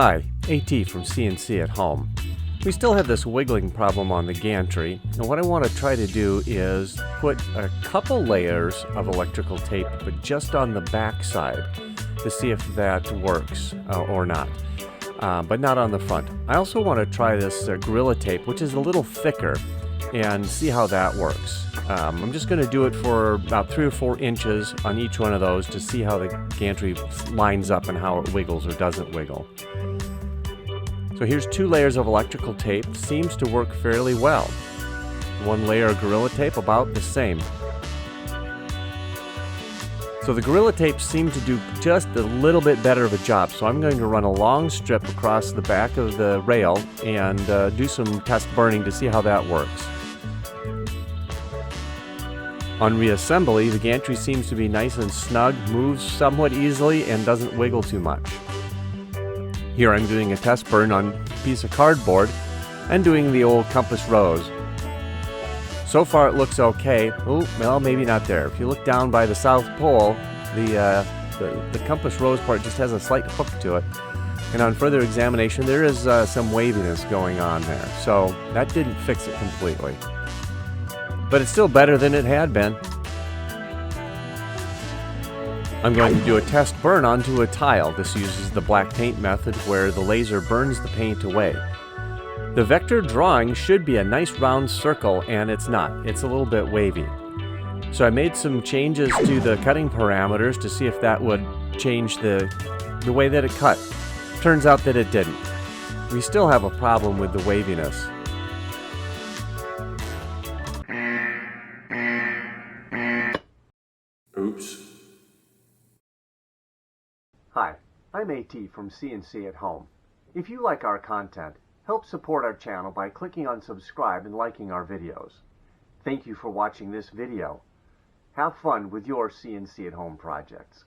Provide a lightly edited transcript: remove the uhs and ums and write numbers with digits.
Hi, AT from CNC at Home. We still have this wiggling problem on the gantry, and what I want to try to do is put a couple layers of electrical tape, but just on the back side to see if that works or not, but not on the front. I also want to try this Gorilla Tape, which is a little thicker, and see how that works. I'm just going to do it for about 3 or 4 inches on each one of those to see how the gantry lines up and how it wiggles or doesn't wiggle. So here's 2 layers of electrical tape. Seems to work fairly well. 1 layer of Gorilla Tape, about the same. So the Gorilla Tape seemed to do just a little bit better of a job, so I'm going to run a long strip across the back of the rail and do some test burning to see how that works. On reassembly, the gantry seems to be nice and snug, moves somewhat easily, and doesn't wiggle too much. Here I'm doing a test burn on a piece of cardboard and doing the old compass rose. So far it looks okay. Oh, well, maybe not there. If you look down by the South Pole, the compass rose part just has a slight hook to it. And on further examination, there is some waviness going on there. So that didn't fix it completely. But it's still better than it had been. I'm going to do a test burn onto a tile. This uses the black paint method where the laser burns the paint away. The vector drawing should be a nice round circle, and it's not. It's a little bit wavy. So I made some changes to the cutting parameters to see if that would change the way that it cut. Turns out that it didn't. We still have a problem with the waviness. Oops. Hi, I'm AT from CNC at Home. If you like our content, help support our channel by clicking on subscribe and liking our videos. Thank you for watching this video. Have fun with your CNC at Home projects.